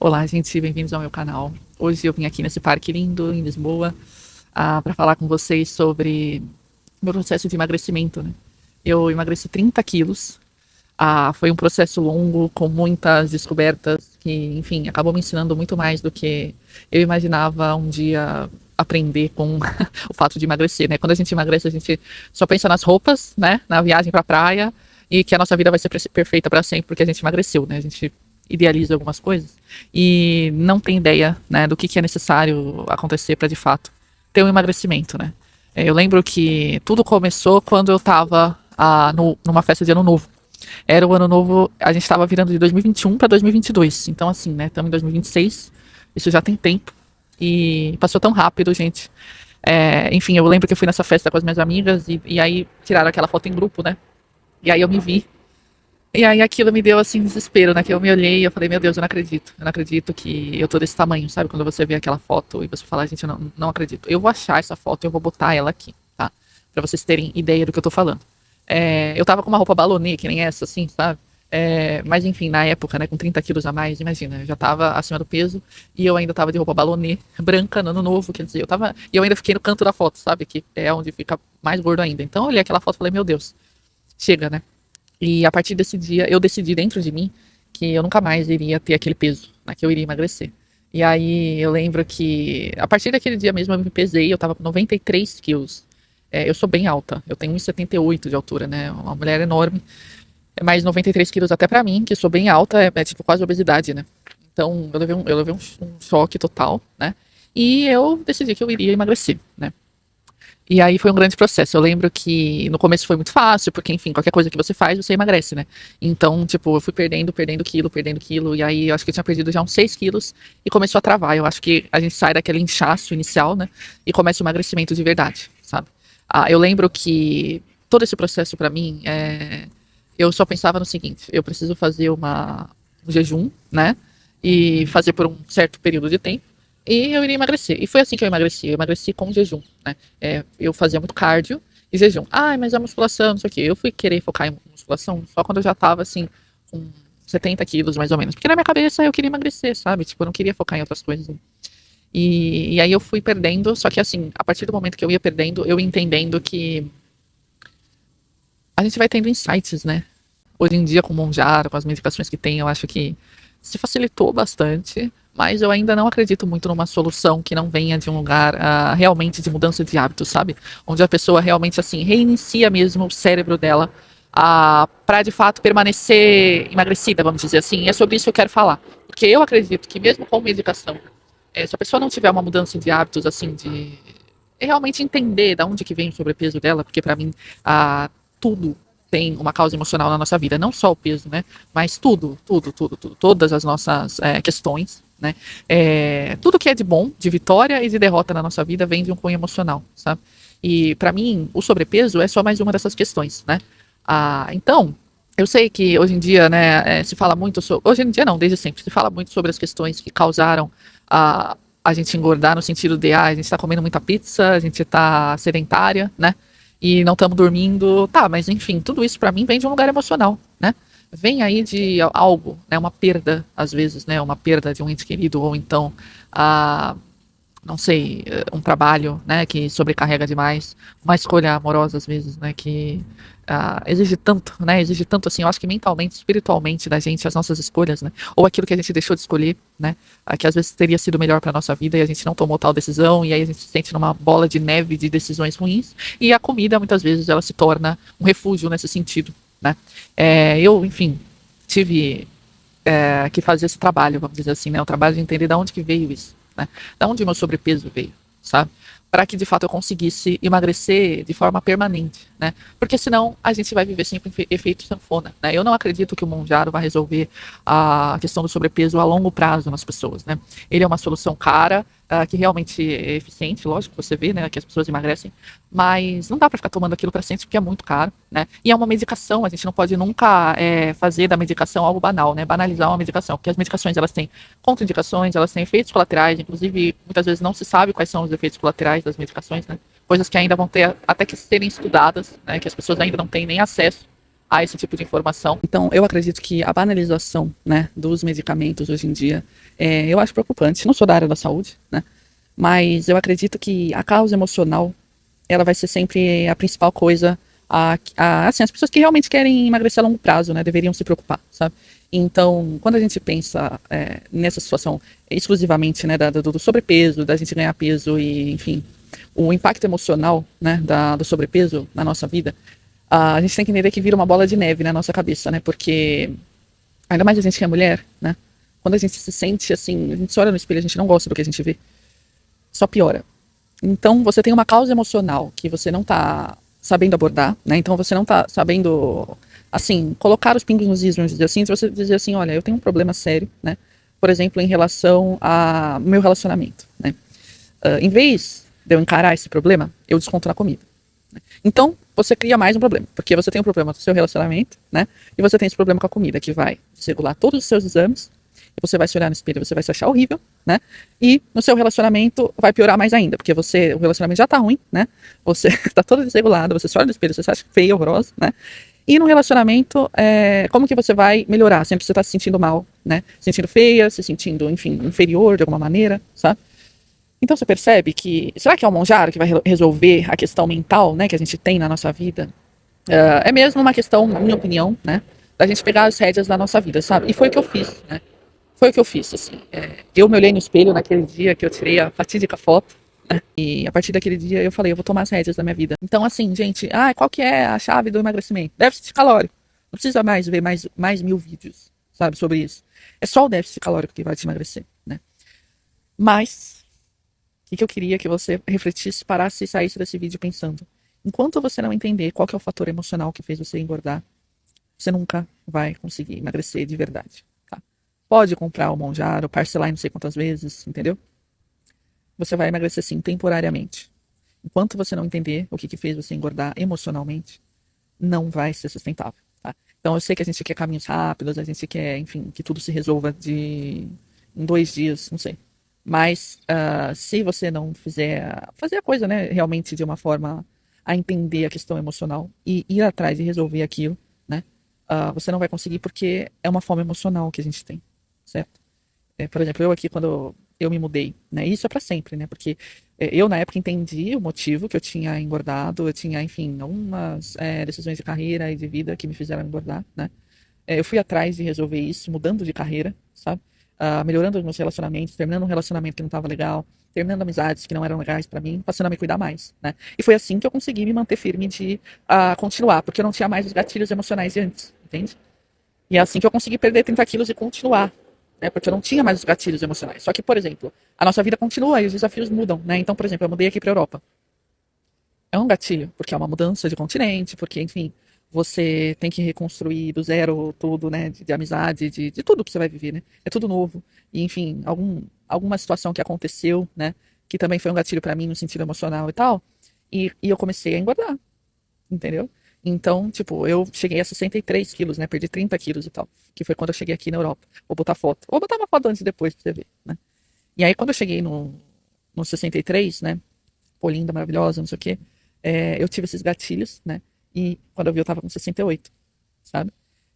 Olá, gente, bem-vindos ao meu canal. Hoje eu vim aqui nesse parque lindo em Lisboa para falar com vocês sobre meu processo de emagrecimento, né? Eu emagreci 30 quilos. Foi um processo longo, com muitas descobertas, que, enfim, acabou me ensinando muito mais do que eu imaginava um dia aprender com o fato de emagrecer, né? Quando a gente emagrece, a gente só pensa nas roupas, né? Na viagem pra praia e que a nossa vida vai ser perfeita para sempre porque a gente emagreceu, né? A gente idealiza algumas coisas e não tem ideia, né, do que é necessário acontecer para de fato ter um emagrecimento, né? Eu lembro que tudo começou quando eu estava numa festa de ano novo. Era o ano novo, a gente estava virando de 2021 para 2022. Então, assim, né? Estamos em 2026. Isso já tem tempo. E passou tão rápido, gente. Enfim, eu lembro que eu fui nessa festa com as minhas amigas e aí tiraram aquela foto em grupo, né? E aí eu me vi. E aí aquilo me deu, assim, desespero, né? Que eu me olhei e eu falei, meu Deus, eu não acredito. Eu não acredito que eu tô desse tamanho, sabe? Quando você vê aquela foto e você fala, gente, eu não acredito. Eu vou achar essa foto e eu vou botar ela aqui, tá? Pra vocês terem ideia do que eu tô falando. Eu tava com uma roupa balonê, que nem essa, assim, sabe? Mas enfim, na época, né, com 30 quilos a mais, imagina, eu já tava acima do peso e eu ainda tava de roupa balonê, branca, no ano novo, quer dizer, e eu ainda fiquei no canto da foto, sabe? Que é onde fica mais gordo ainda. Então eu olhei aquela foto e falei, meu Deus, chega, né? E a partir desse dia, eu decidi dentro de mim que eu nunca mais iria ter aquele peso, né, que eu iria emagrecer. E aí eu lembro que a partir daquele dia mesmo eu me pesei, eu tava com 93 quilos. Eu sou bem alta, eu tenho 1,78 de altura, né? Uma mulher enorme. Mais 93 quilos até pra mim, que sou bem alta, é tipo quase obesidade, né? Então eu levei um choque total, né? E eu decidi que eu iria emagrecer, né? E aí foi um grande processo. Eu lembro que no começo foi muito fácil, porque, enfim, qualquer coisa que você faz, você emagrece, né? Então, tipo, eu fui perdendo quilo, e aí eu acho que eu tinha perdido já uns 6 quilos e começou a travar. Eu acho que a gente sai daquele inchaço inicial, né? E começa o emagrecimento de verdade, sabe? Eu lembro que todo esse processo pra mim, eu só pensava no seguinte: eu preciso fazer um jejum, né? E fazer por um certo período de tempo. E eu iria emagrecer. E foi assim que eu emagreci. Eu emagreci com jejum, né? Eu fazia muito cardio e jejum. Mas a musculação, não sei o quê. Eu fui querer focar em musculação só quando eu já tava, assim, com 70 quilos, mais ou menos. Porque na minha cabeça eu queria emagrecer, sabe? Tipo, eu não queria focar em outras coisas. E aí eu fui perdendo. Só que, assim, a partir do momento que eu ia perdendo, eu ia entendendo que a gente vai tendo insights, né? Hoje em dia, com o Monjaro, com as medicações que tem, eu acho que se facilitou bastante, mas eu ainda não acredito muito numa solução que não venha de um lugar realmente de mudança de hábitos, sabe? Onde a pessoa realmente, assim, reinicia mesmo o cérebro dela para de fato permanecer emagrecida, vamos dizer assim. E é sobre isso que eu quero falar. Porque eu acredito que mesmo com medicação, se a pessoa não tiver uma mudança de hábitos, assim, de realmente entender de onde que vem o sobrepeso dela, porque para mim, tudo tem uma causa emocional na nossa vida, não só o peso, né? Mas tudo, todas as nossas questões, né? Tudo que é de bom, de vitória e de derrota na nossa vida vem de um cunho emocional, sabe? E para mim, o sobrepeso é só mais uma dessas questões, né? Então, eu sei que hoje em dia, né, se fala muito sobre. Hoje em dia não, desde sempre, se fala muito sobre as questões que causaram a gente engordar no sentido de a gente tá comendo muita pizza, a gente tá sedentária, né? E não estamos dormindo. Tá, mas enfim, tudo isso pra mim vem de um lugar emocional, né? Vem aí de algo, né? Uma perda, às vezes, né? Uma perda de um ente querido, ou então, a não sei, um trabalho, né, que sobrecarrega demais, uma escolha amorosa às vezes, né, que exige tanto, né, exige tanto assim, eu acho que mentalmente, espiritualmente da gente, as nossas escolhas, né, ou aquilo que a gente deixou de escolher, né, que às vezes teria sido melhor para nossa vida e a gente não tomou tal decisão e aí a gente se sente numa bola de neve de decisões ruins e a comida muitas vezes ela se torna um refúgio nesse sentido, né. Eu, enfim, tive que fazer esse trabalho, vamos dizer assim, né, o trabalho de entender de onde que veio isso, né? Da onde o meu sobrepeso veio, sabe? Para que de fato eu conseguisse emagrecer de forma permanente, né? Porque senão a gente vai viver sempre em efeito sanfona, né? Eu não acredito que o Monjaro vai resolver a questão do sobrepeso a longo prazo nas pessoas, né? Ele é uma solução cara, que realmente é eficiente, lógico, você vê, né, que as pessoas emagrecem, mas não dá para ficar tomando aquilo para sempre porque é muito caro, né? E é uma medicação, a gente não pode nunca fazer da medicação algo banal, né? Banalizar uma medicação, porque as medicações elas têm contraindicações, elas têm efeitos colaterais, inclusive muitas vezes não se sabe quais são os efeitos colaterais das medicações, né? Coisas que ainda vão ter até que serem estudadas, né? Que as pessoas ainda não têm nem acesso a esse tipo de informação. Então, eu acredito que a banalização, né, dos medicamentos hoje em dia, eu acho preocupante. Não sou da área da saúde, né, mas eu acredito que a causa emocional, ela vai ser sempre a principal coisa. Assim, as pessoas que realmente querem emagrecer a longo prazo, né, deveriam se preocupar, sabe? Então, quando a gente pensa nessa situação exclusivamente, né, do sobrepeso, da gente ganhar peso e, enfim, o impacto emocional, né, do sobrepeso na nossa vida, a gente tem que entender que vira uma bola de neve na nossa cabeça, né? Porque, ainda mais a gente que é mulher, né? Quando a gente se sente assim, a gente se olha no espelho, a gente não gosta do que a gente vê, só piora. Então, você tem uma causa emocional que você não tá sabendo abordar, né? Então, você não tá sabendo, assim, colocar os pingos nos is, vamos dizer assim. Se você dizer assim, olha, eu tenho um problema sério, né? Por exemplo, em relação ao meu relacionamento, né? Em vez de eu encarar esse problema, eu desconto na comida. Então, você cria mais um problema, porque você tem um problema com o seu relacionamento, né? E você tem esse problema com a comida, que vai desregular todos os seus exames, e você vai se olhar no espelho, você vai se achar horrível, né? E no seu relacionamento vai piorar mais ainda, porque o relacionamento já tá ruim, né? Você tá todo desregulado, você se olha no espelho, você se acha feia, horrorosa, né? E no relacionamento, como que você vai melhorar? Sempre você tá se sentindo mal, né? Se sentindo feia, se sentindo, enfim, inferior de alguma maneira, sabe? Então você percebe que, será que é o Monjaro que vai resolver a questão mental, né, que a gente tem na nossa vida? É mesmo uma questão, na minha opinião, né, da gente pegar as rédeas da nossa vida, sabe? E foi o que eu fiz, né? Foi o que eu fiz, assim. Eu me olhei no espelho naquele dia que eu tirei a fatídica foto, né? E a partir daquele dia eu falei, eu vou tomar as rédeas da minha vida. Então, assim, gente, qual que é a chave do emagrecimento? Déficit calórico. Não precisa mais ver mais 1000 vídeos, sabe, sobre isso. É só o déficit calórico que vai te emagrecer, né? Mas que eu queria que você refletisse, parasse e saísse desse vídeo pensando. Enquanto você não entender qual que é o fator emocional que fez você engordar, você nunca vai conseguir emagrecer de verdade. Tá? Pode comprar o Monjaro, parcelar em não sei quantas vezes, entendeu? Você vai emagrecer sim, temporariamente. Enquanto você não entender o que fez você engordar emocionalmente, não vai ser sustentável. Tá? Então eu sei que a gente quer caminhos rápidos, a gente quer, enfim, que tudo se resolva em 2 dias, não sei. Mas se você não fazer a coisa, né, realmente de uma forma a entender a questão emocional e ir atrás e resolver aquilo, né, você não vai conseguir porque é uma fome emocional que a gente tem, certo? Por exemplo, eu aqui quando eu me mudei, né, isso é para sempre, né, porque eu na época entendi o motivo que eu tinha engordado, eu tinha, enfim, algumas decisões de carreira e de vida que me fizeram engordar, né. Eu fui atrás de resolver isso, mudando de carreira, sabe? Melhorando os meus relacionamentos, terminando um relacionamento que não estava legal, terminando amizades que não eram legais para mim, passando a me cuidar mais, né? E foi assim que eu consegui me manter firme de continuar, porque eu não tinha mais os gatilhos emocionais de antes, entende? E é assim que eu consegui perder 30 quilos e continuar, né? Porque eu não tinha mais os gatilhos emocionais. Só que, por exemplo, a nossa vida continua e os desafios mudam, né? Então, por exemplo, eu mudei aqui para Europa. É um gatilho, porque é uma mudança de continente, porque, enfim, você tem que reconstruir do zero tudo, né? De amizade, de tudo que você vai viver, né? É tudo novo. E, enfim, alguma situação que aconteceu, né? Que também foi um gatilho pra mim no sentido emocional e tal. E eu comecei a engordar, entendeu? Então, tipo, eu cheguei a 63 quilos, né? Perdi 30 quilos e tal. Que foi quando eu cheguei aqui na Europa. Vou botar foto. Vou botar uma foto antes e depois pra você ver, né? E aí, quando eu cheguei no 63, né? Pô, linda, maravilhosa, não sei o quê. Eu tive esses gatilhos, né? E quando eu vi, eu tava com 68, sabe?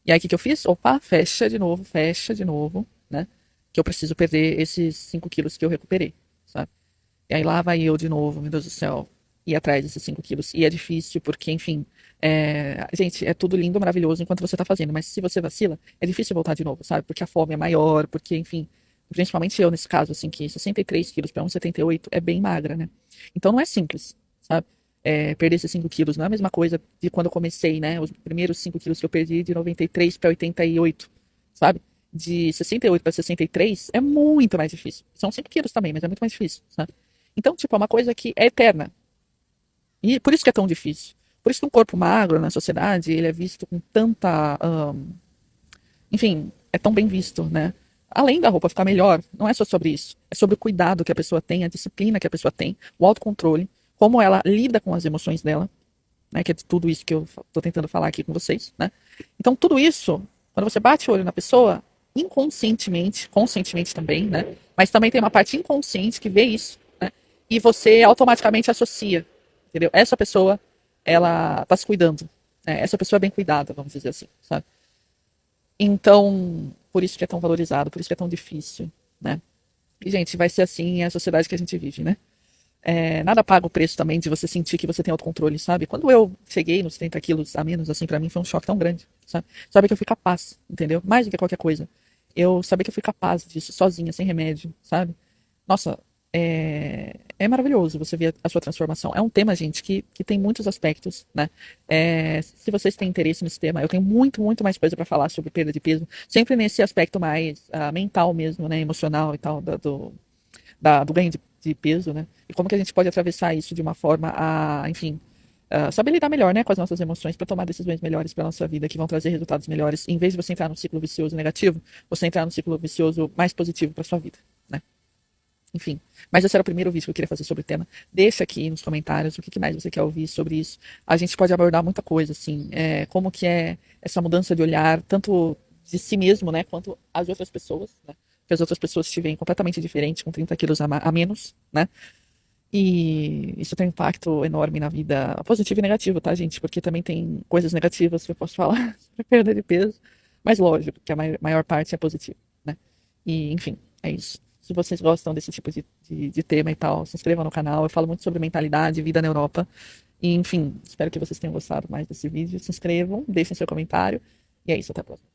E aí, o que que eu fiz? Opa, fecha de novo, né? Que eu preciso perder esses 5 quilos que eu recuperei, sabe? E aí lá vai eu de novo, meu Deus do céu, ir atrás desses 5 quilos. E é difícil, porque, enfim, gente, é tudo lindo, maravilhoso enquanto você tá fazendo, mas se você vacila, é difícil voltar de novo, sabe? Porque a fome é maior, porque, enfim, principalmente eu nesse caso, assim, que 63 quilos para 1,78 é bem magra, né? Então não é simples, sabe? Perder esses 5 quilos não é a mesma coisa de quando eu comecei, né? Os primeiros 5 quilos que eu perdi de 93 para 88, sabe? De 68 para 63 é muito mais difícil. São 5 quilos também, mas é muito mais difícil, sabe? Então, tipo, é uma coisa que é eterna. E por isso que é tão difícil. Por isso que um corpo magro na sociedade, ele é visto com tanta... enfim, é tão bem visto, né? Além da roupa ficar melhor, não é só sobre isso. É sobre o cuidado que a pessoa tem, a disciplina que a pessoa tem, o autocontrole, como ela lida com as emoções dela, né? Que é tudo isso que eu tô tentando falar aqui com vocês, né? Então, tudo isso, quando você bate o olho na pessoa, inconscientemente, conscientemente também, né? Mas também tem uma parte inconsciente que vê isso, né? E você automaticamente associa, entendeu? Essa pessoa, ela tá se cuidando, Essa pessoa é bem cuidada, vamos dizer assim, sabe? Então, por isso que é tão valorizado, por isso que é tão difícil, né? E, gente, vai ser assim a sociedade que a gente vive, né? Nada paga o preço também de você sentir que você tem autocontrole, sabe? Quando eu cheguei nos 30 quilos a menos, assim, pra mim foi um choque tão grande, sabe? Saber que eu fui capaz, entendeu? Mais do que qualquer coisa. Eu saber que eu fui capaz disso, sozinha, sem remédio, sabe? Nossa, é maravilhoso você ver a sua transformação. É um tema, gente, que tem muitos aspectos, né? Se vocês têm interesse nesse tema, eu tenho muito, muito mais coisa para falar sobre perda de peso, sempre nesse aspecto mais mental mesmo, né? Emocional e tal, do ganho de peso, né? E como que a gente pode atravessar isso de uma forma enfim, saber lidar melhor, né, com as nossas emoções para tomar decisões melhores para nossa vida, que vão trazer resultados melhores. Em vez de você entrar num ciclo vicioso negativo, você entrar num ciclo vicioso mais positivo para sua vida, né? Enfim, mas esse era o primeiro vídeo que eu queria fazer sobre o tema. Deixa aqui nos comentários o que mais você quer ouvir sobre isso. A gente pode abordar muita coisa, assim, como que é essa mudança de olhar, tanto de si mesmo, né, quanto as outras pessoas, né? Que as outras pessoas te veem completamente diferente, com 30 quilos a menos, né? E isso tem um impacto enorme na vida, positivo e negativo, tá, gente? Porque também tem coisas negativas que eu posso falar sobre perda de peso, mas lógico que a maior parte é positiva, né? E, enfim, é isso. Se vocês gostam desse tipo de tema e tal, se inscrevam no canal. Eu falo muito sobre mentalidade, vida na Europa. E, enfim, espero que vocês tenham gostado mais desse vídeo. Se inscrevam, deixem seu comentário. E é isso, até a próxima.